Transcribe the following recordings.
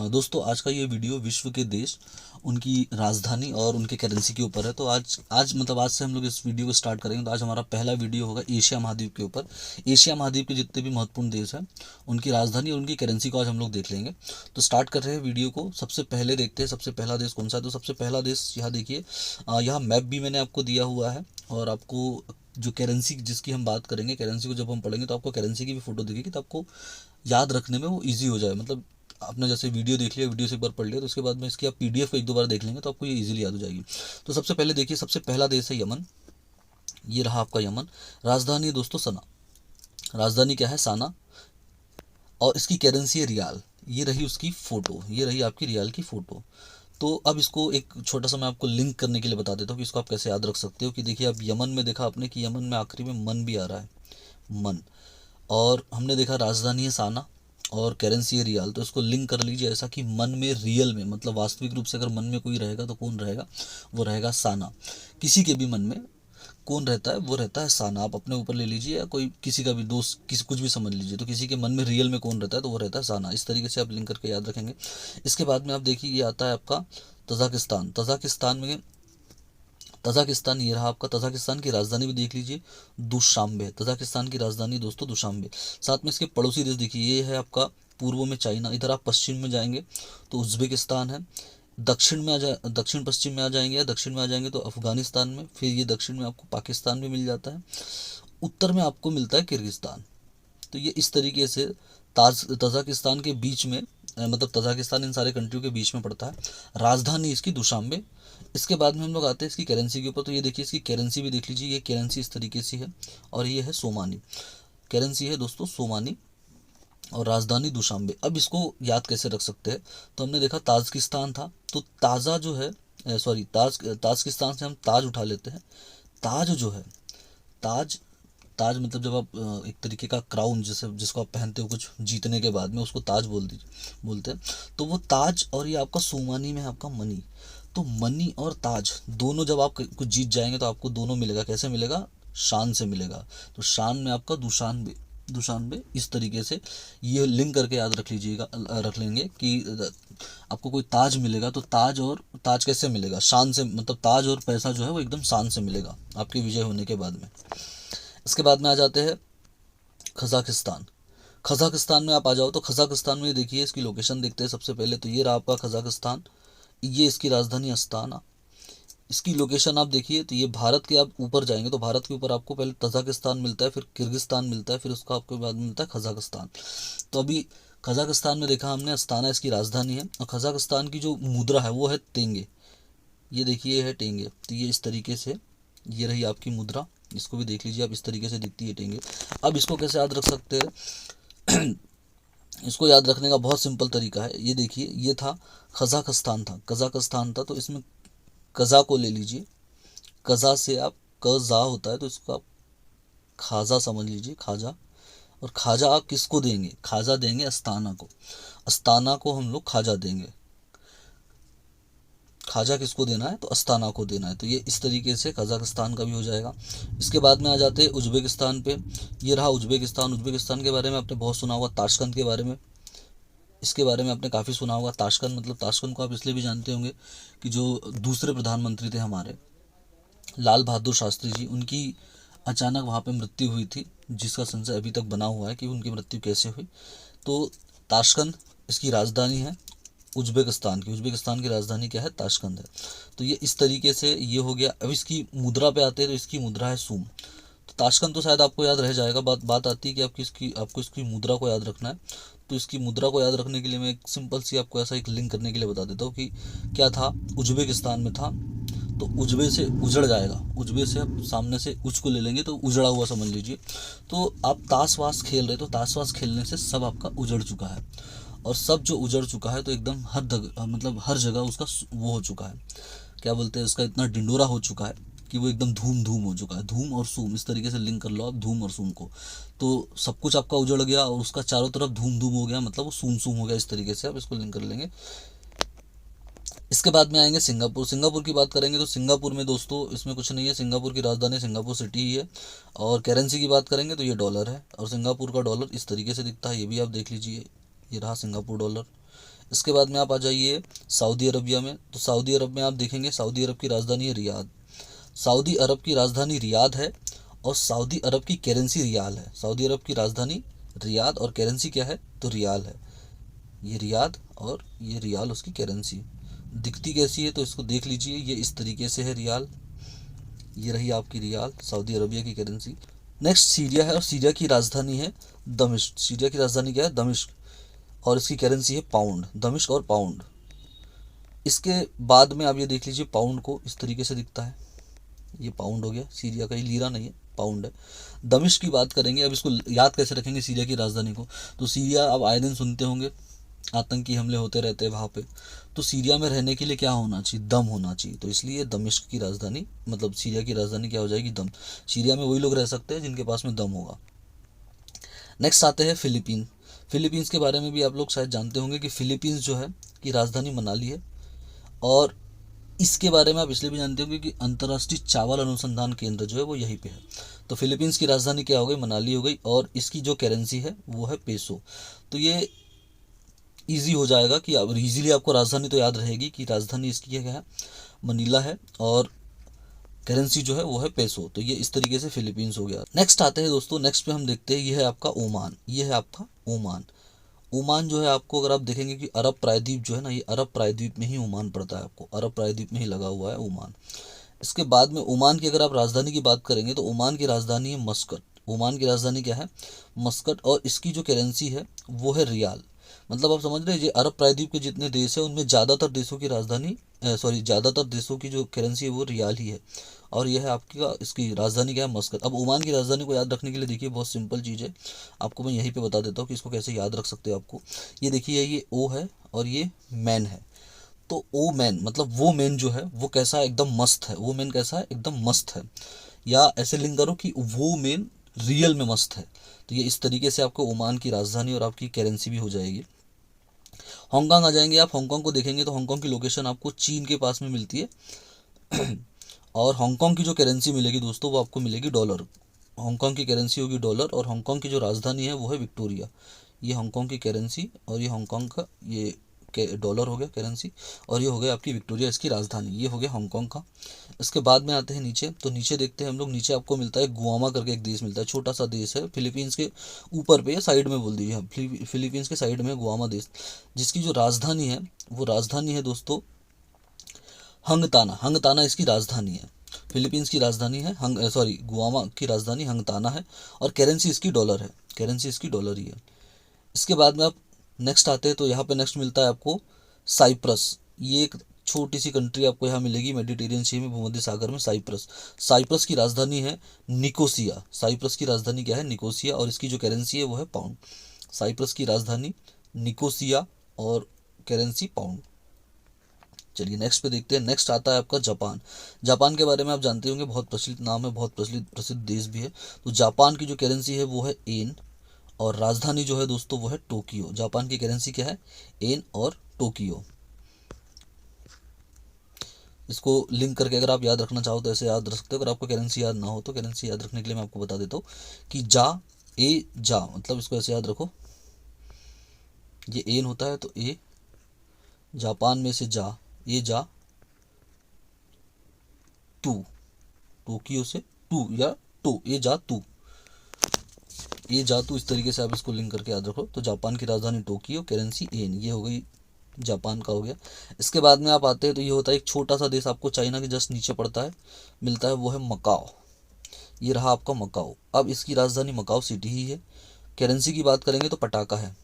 दोस्तों आज का ये वीडियो विश्व के देश, उनकी राजधानी और उनके करेंसी के ऊपर है। तो आज से हम लोग इस वीडियो को स्टार्ट करेंगे। तो आज हमारा पहला वीडियो होगा एशिया महाद्वीप के ऊपर। एशिया महाद्वीप के जितने भी महत्वपूर्ण देश हैं उनकी राजधानी और उनकी करेंसी को आज हम लोग देख लेंगे। तो स्टार्ट कर रहे हैं वीडियो को। सबसे पहले देखते हैं सबसे पहला देश कौन सा है। तो सबसे पहला देश यहाँ देखिए, यहाँ मैप भी मैंने आपको दिया हुआ है और आपको जो करेंसी जिसकी हम बात करेंगे, करेंसी को जब हम पढ़ेंगे तो आपको करेंसी की भी फोटो दिखेगी, तो आपको याद रखने में वो ईजी हो जाए। मतलब आपने जैसे वीडियो देख लिया, वीडियो से एक बार पढ़ लिया, तो उसके बाद में इसकी आप पीडीएफ को एक दो बार देख लेंगे तो आपको ये इजीली याद हो जाएगी। तो सबसे पहले देखिए, सबसे पहला देश है यमन। ये रहा आपका यमन। राजधानी है दोस्तों सना। राजधानी क्या है? साना। और इसकी करेंसी है रियाल। ये रही उसकी फ़ोटो, ये रही आपकी रियाल की फ़ोटो। तो अब इसको एक छोटा सा मैं आपको लिंक करने के लिए बता देता हूँ कि इसको आप कैसे याद रख सकते हो। कि देखिए, अब यमन में देखा आपने कि यमन में आखिरी में मन भी आ रहा है, मन। और हमने देखा राजधानी है साना और करेंसी है रियाल। तो इसको लिंक कर लीजिए ऐसा कि मन में, रियल में, मतलब वास्तविक रूप से अगर मन में कोई रहेगा तो कौन रहेगा? वो रहेगा साना। किसी के भी मन में कौन रहता है? वो रहता है साना। आप अपने ऊपर ले लीजिए या कोई किसी का भी दोस्त, किसी कुछ भी समझ लीजिए। तो किसी के मन में रियल में कौन रहता है तो वो रहता है साना। इस तरीके से आप लिंक करके याद रखेंगे। इसके बाद में आप देखिए, ये आता है आपका तजाकिस्तान। तजाकिस्तान ये रहा आपका। तजाकिस्तान की राजधानी भी देख लीजिए, दुशांबे। तजाकिस्तान की राजधानी दोस्तों दुशांबे। साथ में इसके पड़ोसी देश देखिए, ये है आपका पूर्व में चाइना। इधर आप पश्चिम में जाएंगे तो उज्बेकिस्तान है। दक्षिण पश्चिम में आ जाएंगे या दक्षिण में आ जाएंगे तो अफगानिस्तान में। फिर ये दक्षिण में आपको पाकिस्तान भी मिल जाता है। उत्तर में आपको मिलता है किर्गिस्तान। तो ये इस तरीके से तजाकिस्तान के बीच में, मतलब तजाकिस्तान इन सारे कंट्रियों के बीच में पड़ता है। राजधानी इसकी दुशांबे। इसके बाद में हम लोग आते हैं इसकी करेंसी के ऊपर। तो ये देखिए, इसकी करेंसी भी देख लीजिए। ये करेंसी इस तरीके से है और ये है सोमानी। करेंसी है दोस्तों सोमानी और राजधानी दुशांबे। अब इसको याद कैसे रख सकते हैं? तो हमने देखा ताजिकिस्तान था, तो ताज़ा जो है, सॉरी, ताजिकिस्तान से हम ताज उठा लेते हैं। ताज जो है, ताज ताज मतलब जब आप एक तरीके का क्राउन जैसे जिसको आप पहनते हो कुछ जीतने के बाद में, उसको ताज बोलते हैं। तो वो ताज और ये आपका सोमानी में है आपका मनी। तो मनी और ताज दोनों जब आप कुछ जीत जाएंगे तो आपको दोनों मिलेगा। कैसे मिलेगा? शान से मिलेगा। तो शान में आपका दुशानबे। दुशानबे इस तरीके से ये लिंक करके याद रख लीजिएगा, रख लेंगे कि आपको कोई ताज मिलेगा तो ताज, और ताज कैसे मिलेगा? शान से। मतलब ताज और पैसा जो है वो एकदम शान से मिलेगा आपकी विजय होने के बाद में। इसके बाद में आ जाते हैं कजाकिस्तान। कजाकिस्तान में आप आ जाओ तो कजाकिस्तान में देखिए, इसकी लोकेशन देखते हैं सबसे पहले। तो ये रहा आपका कजाकिस्तान। ये इसकी राजधानी अस्ताना। इसकी लोकेशन आप देखिए, तो ये भारत के आप ऊपर जाएंगे तो भारत के ऊपर आपको पहले तजाकिस्तान मिलता है, फिर किर्गिस्तान मिलता है, फिर उसका आपके बाद मिलता है कजाकिस्तान। तो अभी कजाकिस्तान में देखा हमने, अस्ताना इसकी राजधानी है। और कजाकिस्तान की जो मुद्रा है वो है तेंगे। ये देखिए, ये है टेंगे। तो ये इस तरीके से, ये रही आपकी मुद्रा। इसको भी देख लीजिए आप, इस तरीके से दिखती है टेंगे। अब इसको कैसे याद रख सकते हैं? इसको याद रखने का बहुत सिंपल तरीका है। ये देखिए, ये था कजाकिस्तान था। तो इसमें कज़ा को ले लीजिए। कज़ा से आप, कज़ा होता है तो इसको आप खाजा समझ लीजिए, खाजा। और खाजा आप किसको देंगे? खाजा देंगे अस्ताना को। अस्ताना को हम लोग खाजा देंगे। खाजा किसको देना है? तो अस्ताना को देना है। तो ये इस तरीके से कजाकिस्तान का भी हो जाएगा। इसके बाद में आ जाते हैं उज्बेकिस्तान पे। ये रहा उज्बेकिस्तान। उज्बेकिस्तान के बारे में आपने बहुत सुना होगा, ताशकंद के बारे में। इसके बारे में आपने काफ़ी सुना होगा। ताशकंद, मतलब ताशकंद को आप इसलिए भी जानते होंगे कि जो दूसरे प्रधानमंत्री थे हमारे, लाल बहादुर शास्त्री जी, उनकी अचानक वहाँ पे मृत्यु हुई थी, जिसका संशय अभी तक बना हुआ है कि उनकी मृत्यु कैसे हुई। तो ताशकंद इसकी राजधानी है उज्बेकिस्तान की राजधानी क्या है? ताशकंद है। तो ये इस तरीके से ये हो गया। अब इसकी मुद्रा पे आते हैं तो इसकी मुद्रा है सूम। तो ताशकंद तो शायद आपको याद रह जाएगा। बात आती है कि आपको इसकी मुद्रा को याद रखना है। तो इसकी मुद्रा को याद रखने के लिए मैं एक सिंपल सी आपको ऐसा एक लिंक करने के लिए बता देता हूँ कि क्या था, उज्बेकिस्तान में था। तो उजबे से उजड़ जाएगा। उजबे से आप सामने से उज को ले लेंगे तो उजड़ा हुआ समझ लीजिए। तो आप ताश वास खेल रहे, तो ताश वास खेलने से सब आपका उजड़ चुका है। और सब जो उजड़ चुका है तो एकदम मतलब हर जगह उसका वो हो चुका है, क्या बोलते हैं उसका, इतना डिंडोरा हो चुका है कि वो एकदम धूम धूम हो चुका है। धूम और सूम इस तरीके से लिंक कर लो आप, धूम और सूम को। तो सब कुछ आपका उजड़ गया और उसका चारों तरफ धूम धूम हो गया, मतलब वो सूम सूम हो गया। इस तरीके से आप इसको लिंक कर लेंगे। इसके बाद में आएंगे सिंगापुर। सिंगापुर की बात करेंगे तो सिंगापुर में दोस्तों इसमें कुछ नहीं है। सिंगापुर की राजधानी सिंगापुर सिटी ही है। और करेंसी की बात करेंगे तो ये डॉलर है और सिंगापुर का डॉलर इस तरीके से दिखता है। ये भी आप देख लीजिए, ये रहा सिंगापुर डॉलर। इसके बाद में आप आ जाइए सऊदी अरबिया में। तो सऊदी अरब में आप देखेंगे सऊदी अरब की राजधानी है रियाद। सऊदी अरब की राजधानी रियाद है और सऊदी अरब की करेंसी रियाल है। सऊदी अरब की राजधानी रियाद और करेंसी क्या है, तो रियाल है। ये रियाद और ये रियाल उसकी करेंसी। दिखती कैसी है, तो इसको देख लीजिए, ये इस तरीके से है रियाल। ये रही आपकी रियाल, सऊदी अरबिया की करेंसी। नेक्स्ट सीरिया है और सीरिया की राजधानी है दमिश्क। सीरिया की राजधानी क्या है, दमिश्क, और इसकी करेंसी है पाउंड, दमिश्क और पाउंड। इसके बाद में आप ये देख लीजिए पाउंड को इस तरीके से दिखता है, ये पाउंड हो गया, सीरिया का, ये लीरा नहीं है, पाउंड है। दमिश्क की बात करेंगे, अब इसको याद कैसे रखेंगे सीरिया की राजधानी को, तो सीरिया आप आए दिन सुनते होंगे आतंकी हमले होते रहते हैं वहाँ पे। तो सीरिया में रहने के लिए क्या होना चाहिए, दम होना चाहिए। तो इसलिए दमिश्क की राजधानी, मतलब सीरिया की राजधानी क्या हो जाएगी, दम। सीरिया में वही लोग रह सकते हैं जिनके पास में दम होगा। नेक्स्ट आते हैं फिलीपीन। फिलीपींस के बारे में भी आप लोग शायद जानते होंगे कि फिलीपींस जो है की राजधानी मनाली है। और इसके बारे में आप इसलिए भी जानते होंगे कि अंतर्राष्ट्रीय चावल अनुसंधान केंद्र जो है वो यहीं पे है। तो फिलीपींस की राजधानी क्या हो गई, मनाली हो गई, और इसकी जो करेंसी है वो है पेसो। तो ये इजी हो जाएगा कि अब इजीली आपको राजधानी तो याद रहेगी कि राजधानी इसकी क्या है, मनीला है, और करेंसी जो है वो है पेसो। तो ये इस तरीके से फिलीपींस हो गया। नेक्स्ट आते हैं दोस्तों, नेक्स्ट पे हम देखते हैं, ये है आपका ओमान। ये है आपका ओमान। ओमान जो है आपको अगर आप देखेंगे कि अरब प्रायद्वीप जो है ना, ये अरब प्रायद्वीप में ही ओमान पड़ता है, आपको अरब प्रायद्वीप में ही लगा हुआ है ओमान। इसके बाद में ओमान की अगर आप राजधानी की बात करेंगे तो ओमान की राजधानी है मस्कट। ओमान की राजधानी क्या है, मस्कट, और इसकी जो करेंसी है वो है रियाल। मतलब आप समझ रहे हैं, ये अरब प्रायद्वीप के जितने देश है उनमें ज़्यादातर देशों की राजधानी ज़्यादातर देशों की जो करेंसी है वो रियाल ही है। और यह है आपकी इसकी राजधानी क्या है, मस्कट। अब ओमान की राजधानी को याद रखने के लिए देखिए बहुत सिंपल चीज़ है, आपको मैं यहीं पे बता देता हूँ कि इसको कैसे याद रख सकते हो आपको। ये देखिए, ये ओ है और ये मैन है। तो ओ मैन मतलब वो मैन जो है वो कैसा है, एकदम मस्त है। वो मैन कैसा है, एकदम मस्त है। या ऐसे लिंक करो कि वो मैन रियल में मस्त है। तो ये इस तरीके से आपको ओमान की राजधानी और आपकी करेंसी भी हो जाएगी। हांगकांग आ जाएंगे आप। हांगकांग को देखेंगे तो हांगकांग की लोकेशन आपको चीन के पास में मिलती है। और हांगकांग की जो करेंसी मिलेगी दोस्तों वो आपको मिलेगी डॉलर। हांगकांग की करेंसी होगी डॉलर, और हांगकांग की जो राजधानी है वो है विक्टोरिया। ये हांगकांग की करेंसी और ये हांगकांग का ये डॉलर हो गया करेंसी, और ये हो गया आपकी विक्टोरिया इसकी राजधानी। ये हो गया हांगकांग का। इसके बाद में आते हैं नीचे, तो नीचे देखते हैं हम लोग, नीचे आपको मिलता है गुआमा करके एक देश मिलता है, छोटा सा देश है फिलीपींस के ऊपर पे या साइड में बोल दीजिए, फिलीपींस के साइड में गुआमा देश, जिसकी जो राजधानी है वो राजधानी है दोस्तों हंगताना। हंगताना इसकी राजधानी है। फिलीपींस की राजधानी है गुआमा की राजधानी हंगताना है, और करेंसी इसकी डॉलर है। करेंसी इसकी डॉलर ही है। इसके बाद में आप नेक्स्ट आते हैं, तो यहाँ पे नेक्स्ट मिलता है आपको साइप्रस। ये एक छोटी सी कंट्री आपको यहाँ मिलेगी मेडिटेरियन सी में, भूमध्य सागर में, साइप्रस। साइप्रस की राजधानी है निकोसिया। साइप्रस की राजधानी क्या है, निकोसिया, और इसकी जो करेंसी है वो है पाउंड। साइप्रस की राजधानी निकोसिया और करेंसी पाउंड। चलिए नेक्स्ट पे देखते हैं। नेक्स्ट आता है आपका जापान। जापान के बारे में आप जानते होंगे, बहुत प्रचलित नाम है, बहुत प्रसिद्ध देश भी है। तो जापान की जो करेंसी है वो है येन, और राजधानी जो है दोस्तों वो है टोक्यो। जापान की करेंसी क्या है, येन और टोक्यो। इसको लिंक करके अगर आप याद रखना चाहो तो ऐसे याद रख सकते हो। अगर आपको करेंसी याद ना हो तो करेंसी याद रखने के लिए मैं आपको बता देता हूँ कि जा मतलब इसको ऐसे याद रखो, ये एन होता है तो ए, जापान में से जा, ये जा, टू, टोक्यो से टू या टो, ये जा टू, ये जा टू, इस तरीके से आप इसको लिंक करके याद रखो। तो जापान की राजधानी टोक्यो, करेंसी एन, ये हो गई जापान का हो गया। इसके बाद में आप आते हैं तो ये होता है एक छोटा सा देश, आपको चाइना के जस्ट नीचे पड़ता है, मिलता है, वो है मकाओ। ये रहा आपका मकाओ। अब इसकी राजधानी मकाओ सिटी ही है। करेंसी की बात करेंगे तो पटाका है,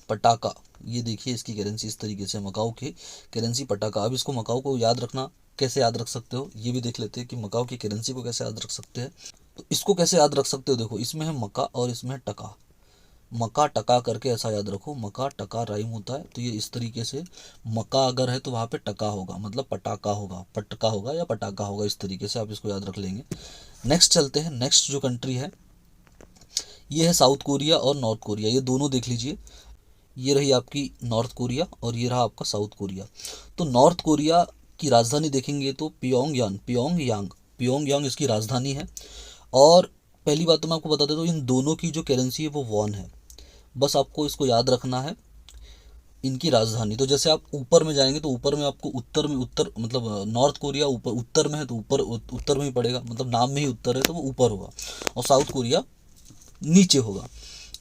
पटाका। ये देखिए इसकी करेंसी इस तरीके से, मकाओ की करेंसी पटाका। अब इसको मकाओ को याद रखना, कैसे याद रख सकते हो ये भी देख लेते हैं कि मकाओ की करेंसी को कैसे याद रख सकते हैं। तो इसको कैसे याद रख सकते हो, देखो इसमें है मका और इसमें है टका। मका टका करके ऐसा याद रखो, मका टका राइम होता है। तो ये इस तरीके से, मका अगर है तो वहाँ पे टका होगा, मतलब पटाका होगा, पटका होगा या पटाका होगा, इस तरीके से आप इसको याद रख लेंगे। नेक्स्ट चलते हैं। नेक्स्ट जो कंट्री है ये है साउथ कोरिया और नॉर्थ कोरिया। ये दोनों देख लीजिए, ये रही आपकी नॉर्थ कोरिया और ये रहा आपका साउथ कोरिया। तो नॉर्थ कोरिया की राजधानी देखेंगे तो पियोंगयांग इसकी राजधानी है। और पहली बात तो मैं आपको बता देता हूँ, इन दोनों की जो करेंसी है वो वॉन है। बस आपको इसको याद रखना है, इनकी राजधानी। तो जैसे आप ऊपर में जाएंगे तो ऊपर में आपको उत्तर में, उत्तर मतलब नॉर्थ कोरिया ऊपर उत्तर में है तो ऊपर उत्तर में ही पड़ेगा, मतलब नाम में ही उत्तर है तो वो ऊपर होगा, और साउथ कोरिया नीचे होगा।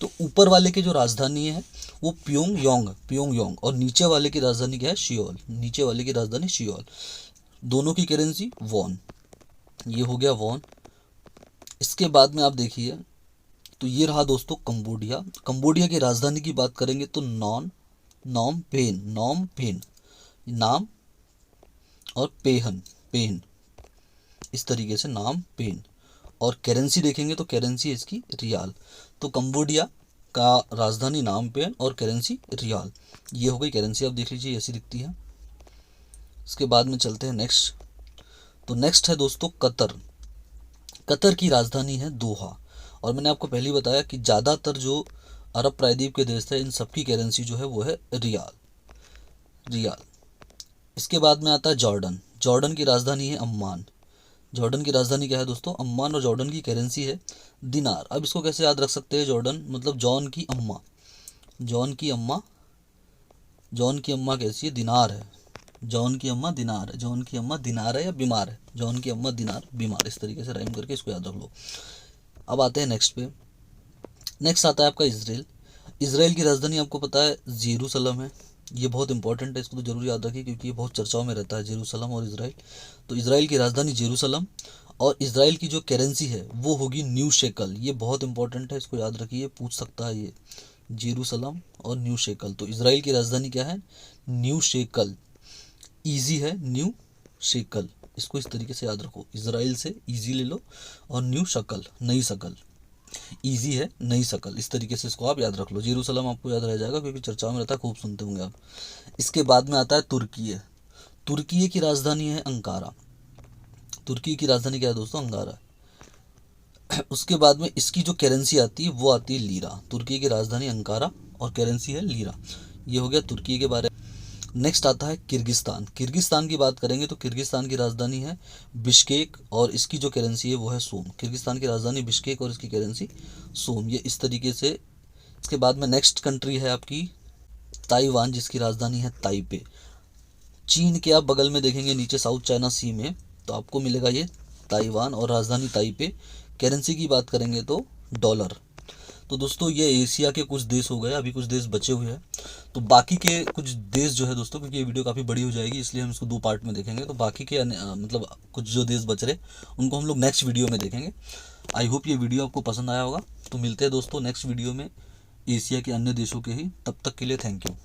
तो ऊपर वाले की जो राजधानी है वो प्योंगयांग, और नीचे वाले की राजधानी क्या है, सियोल। नीचे वाले की राजधानी सियोल। दोनों की करेंसी वॉन। ये हो गया वॉन। इसके बाद में आप देखिए, तो ये रहा दोस्तों कंबोडिया। कंबोडिया की राजधानी की बात करेंगे तो नॉम पेन, नाम और पेन, इस तरीके से नाम पेन। और करेंसी देखेंगे तो करेंसी है इसकी रियाल। तो कंबोडिया का राजधानी नाम पेन और करेंसी रियाल। ये हो गई करेंसी, आप देख लीजिए ऐसी दिखती है। इसके बाद में चलते हैं नेक्स्ट। तो नेक्स्ट है दोस्तों कतर। कतर की राजधानी है दोहा। और मैंने आपको पहले ही बताया कि ज़्यादातर जो अरब प्रायद्वीप के देश थे इन सबकी करेंसी जो है वो है रियाल। इसके बाद में आता है जॉर्डन की राजधानी है अम्मान। जॉर्डन की राजधानी क्या है दोस्तों, अम्मान। और जॉर्डन की करेंसी है दिनार। अब इसको कैसे याद रख सकते हैं, जॉर्डन मतलब जॉन की अम्मा कैसी है, दिनार है। जॉन की अम्मा दिनार है या बीमार है, जॉन की अम्मा दिनार बीमार, इस तरीके से राइम करके इसको याद रख लो। अब आते हैं नेक्स्ट पे। नेक्स्ट आता है आपका इसराइल की राजधानी आपको पता है जेरूसलम है। ये बहुत इंपॉर्टेंट है, इसको तो जरूर याद रखिए क्योंकि ये बहुत चर्चाओं में रहता है, जेरूसलम और इसराइल। तो इसराइल की राजधानी जेरूसलम। और इसराइल की जो करेंसी है वो होगी न्यू शेकल। ये बहुत इंपॉर्टेंट है, इसको याद रखिए, पूछ सकता है ये, जेरूसलम और न्यू शेकल। तो इसराइल की राजधानी क्या है, न्यू शेकल। ईजी है न्यू शेकल, इसको इस तरीके से याद रखो, इसराइल से ईजी ले लो और न्यू शकल नई शकल, ईजी है नई शकल, इस तरीके से इसको आप याद रख लो। जेरूसलम आपको याद रह जाएगा क्योंकि चर्चाओं में रहता है, खूब सुनते होंगे आप। इसके बाद में आता है तुर्की की राजधानी है अंकारा। तुर्की की राजधानी क्या है दोस्तों, अंकारा। उसके बाद में इसकी जो करेंसी आती है वो आती है लीरा। तुर्की की राजधानी अंकारा और करेंसी है लीरा। ये हो गया तुर्की के बारे में। नेक्स्ट आता है किर्गिस्तान की बात करेंगे तो किर्गिस्तान की राजधानी है बिश्केक और इसकी जो करेंसी है वो है सोम। किर्गिस्तान की राजधानी बिश्केक और इसकी करेंसी सोम, ये इस तरीके से। इसके बाद में नेक्स्ट कंट्री है आपकी ताइवान, जिसकी राजधानी है ताइपे। चीन के आप बगल में देखेंगे नीचे साउथ चाइना सी में तो आपको मिलेगा ये ताइवान और राजधानी ताइपे। करेंसी की बात करेंगे तो डॉलर। तो दोस्तों ये एशिया के कुछ देश हो गए, अभी कुछ देश बचे हुए हैं। तो बाकी के कुछ देश जो है दोस्तों, क्योंकि ये वीडियो काफ़ी बड़ी हो जाएगी इसलिए हम इसको 2 पार्ट में देखेंगे। तो बाकी के मतलब कुछ जो देश बच रहे उनको हम लोग नेक्स्ट वीडियो में देखेंगे। आई होप ये वीडियो आपको पसंद आया होगा। तो मिलते हैं दोस्तों नेक्स्ट वीडियो में एशिया के अन्य देशों के ही। तब तक के लिए थैंक यू।